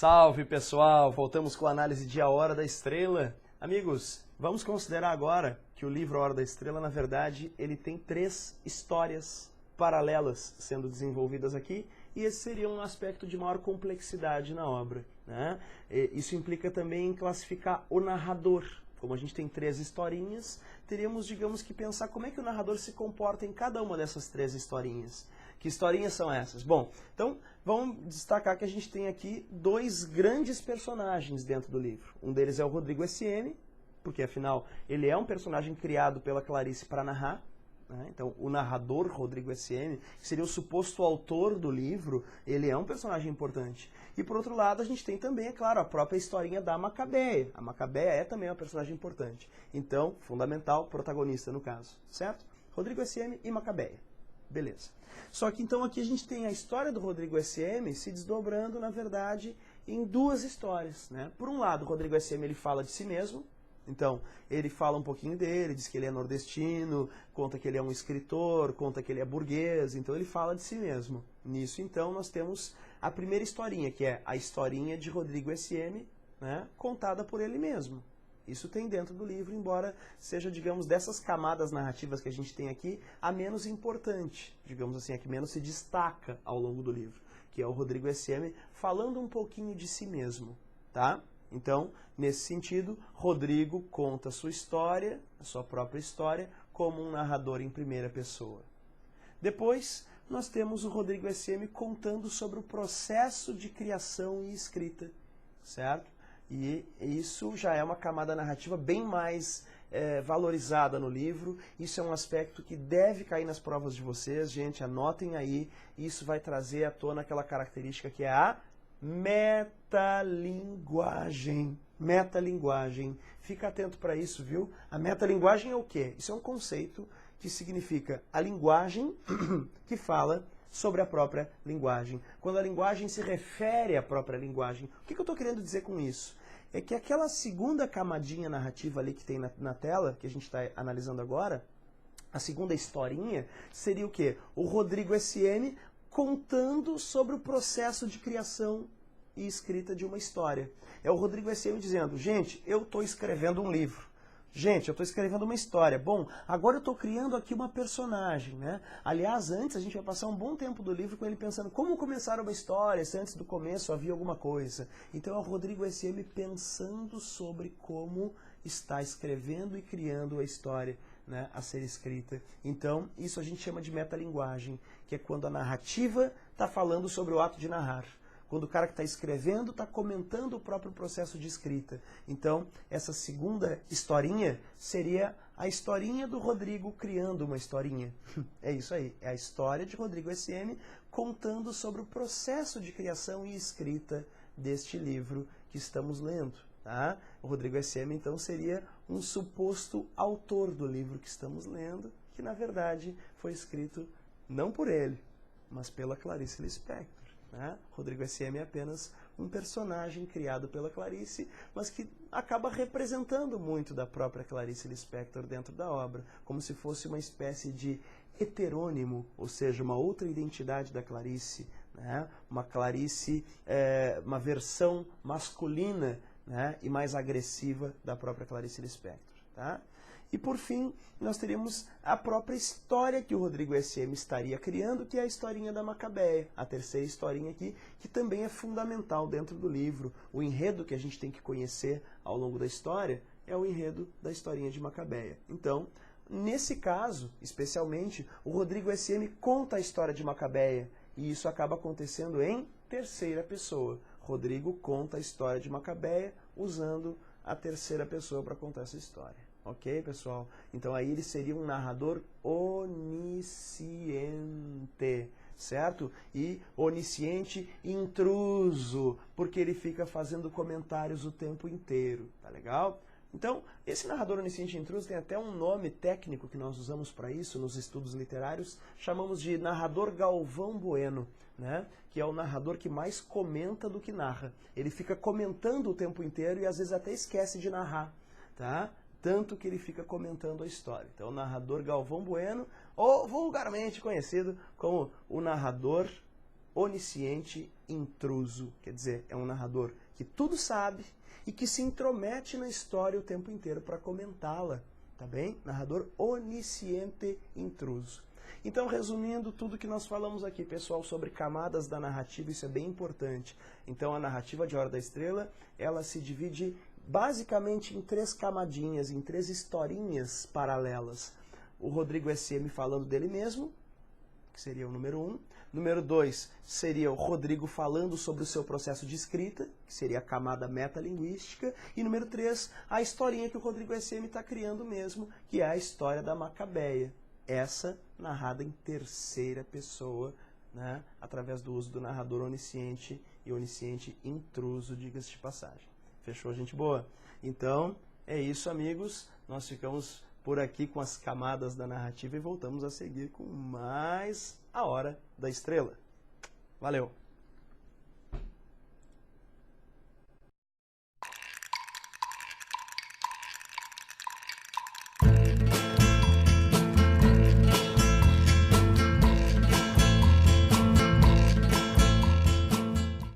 Salve pessoal, voltamos com a análise de A Hora da Estrela. Amigos, vamos considerar agora que o livro A Hora da Estrela, na verdade, ele tem 3 histórias paralelas sendo desenvolvidas aqui, e esse seria um aspecto de maior complexidade na obra, né? Isso implica também em classificar o narrador. Como a gente tem 3 historinhas, teríamos, digamos, que pensar como é que o narrador se comporta em cada uma dessas 3 historinhas. Que historinhas são essas? Bom, então vamos destacar que a gente tem aqui 2 grandes personagens dentro do livro. Um deles é o Rodrigo S.M., porque afinal ele é um personagem criado pela Clarice para narrar, né? Então o narrador Rodrigo S.M., que seria o suposto autor do livro, ele é um personagem importante. E por outro lado a gente tem também, é claro, a própria historinha da Macabeia. A Macabeia é também uma personagem importante. Então, fundamental, protagonista no caso, certo? Rodrigo S.M. e Macabeia. Beleza. Só que então aqui a gente tem a história do Rodrigo S.M. se desdobrando, na verdade, em 2 histórias, né? Por um lado, o Rodrigo S.M. ele fala de si mesmo, então ele fala um pouquinho dele, diz que ele é nordestino, conta que ele é um escritor, conta que ele é burguês, então ele fala de si mesmo. Nisso, então, nós temos a primeira historinha, que é a historinha de Rodrigo S.M., né? Contada por ele mesmo. Isso tem dentro do livro, embora seja, digamos, dessas camadas narrativas que a gente tem aqui, a menos importante, digamos assim, a que menos se destaca ao longo do livro, que é o Rodrigo S.M. falando um pouquinho de si mesmo, tá? Então, nesse sentido, Rodrigo conta a sua história, a sua própria história, como um narrador em primeira pessoa. Depois, nós temos o Rodrigo S.M. contando sobre o processo de criação e escrita, certo? E isso já é uma camada narrativa bem mais valorizada no livro. Isso é um aspecto que deve cair nas provas de vocês, gente, anotem aí. Isso vai trazer à tona aquela característica que é a metalinguagem. Metalinguagem. Fica atento para isso, viu? A metalinguagem é o quê? Isso é um conceito que significa a linguagem que fala sobre a própria linguagem. Quando a linguagem se refere à própria linguagem. O que eu estou querendo dizer com isso? É que aquela segunda camadinha narrativa ali que tem na tela, que a gente está analisando agora, a segunda historinha, seria o quê? O Rodrigo S.M. contando sobre o processo de criação e escrita de uma história. É o Rodrigo S.M. dizendo, gente, eu estou escrevendo um livro. Gente, eu estou escrevendo uma história. Bom, agora eu estou criando aqui uma personagem, né? Aliás, antes a gente vai passar um bom tempo do livro com ele pensando como começar uma história, se antes do começo havia alguma coisa. Então é o Rodrigo S.M. pensando sobre como está escrevendo e criando a história, né, a ser escrita. Então, isso a gente chama de metalinguagem, que é quando a narrativa está falando sobre o ato de narrar. Quando o cara que está escrevendo está comentando o próprio processo de escrita. Então, essa segunda historinha seria a historinha do Rodrigo criando uma historinha. É isso aí, é a história de Rodrigo S.M. contando sobre o processo de criação e escrita deste livro que estamos lendo. Tá? O Rodrigo S.M. então seria um suposto autor do livro que estamos lendo, que na verdade foi escrito não por ele, mas pela Clarice Lispector. Né? Rodrigo S.M. é apenas um personagem criado pela Clarice, mas que acaba representando muito da própria Clarice Lispector dentro da obra, como se fosse uma espécie de heterônimo, ou seja, uma outra identidade da Clarice, né? Uma Clarice, uma versão masculina, né, e mais agressiva da própria Clarice Lispector. Tá? E por fim, nós teríamos a própria história que o Rodrigo S.M. estaria criando, que é a historinha da Macabeia, a terceira historinha aqui, que também é fundamental dentro do livro. O enredo que a gente tem que conhecer ao longo da história é o enredo da historinha de Macabeia. Então, nesse caso, especialmente, o Rodrigo S.M. conta a história de Macabeia, e isso acaba acontecendo em terceira pessoa. Rodrigo conta a história de Macabeia usando a terceira pessoa para contar essa história. Ok, pessoal? Então aí ele seria um narrador onisciente, certo? E onisciente intruso, porque ele fica fazendo comentários o tempo inteiro, tá legal? Então, esse narrador onisciente intruso tem até um nome técnico que nós usamos para isso nos estudos literários, chamamos de narrador Galvão Bueno, né? Que é o narrador que mais comenta do que narra. Ele fica comentando o tempo inteiro e às vezes até esquece de narrar, tá? Tanto que ele fica comentando a história. Então, o narrador Galvão Bueno, ou vulgarmente conhecido como o narrador onisciente intruso. Quer dizer, é um narrador que tudo sabe e que se intromete na história o tempo inteiro para comentá-la. Tá bem? Narrador onisciente intruso. Então, resumindo tudo que nós falamos aqui, pessoal, sobre camadas da narrativa, isso é bem importante. Então, a narrativa de Hora da Estrela, ela se divide basicamente em 3 camadinhas, em 3 historinhas paralelas. O Rodrigo SM falando dele mesmo, que seria o número 1. Número 2 seria o Rodrigo falando sobre o seu processo de escrita, que seria a camada metalinguística. E número 3, a historinha que o Rodrigo SM está criando mesmo, que é a história da Macabeia. Essa narrada em terceira pessoa, né, através do uso do narrador onisciente e onisciente intruso, diga-se de passagem. Fechou, gente boa? Então, é isso, amigos. Nós ficamos por aqui com as camadas da narrativa e voltamos a seguir com mais A Hora da Estrela. Valeu!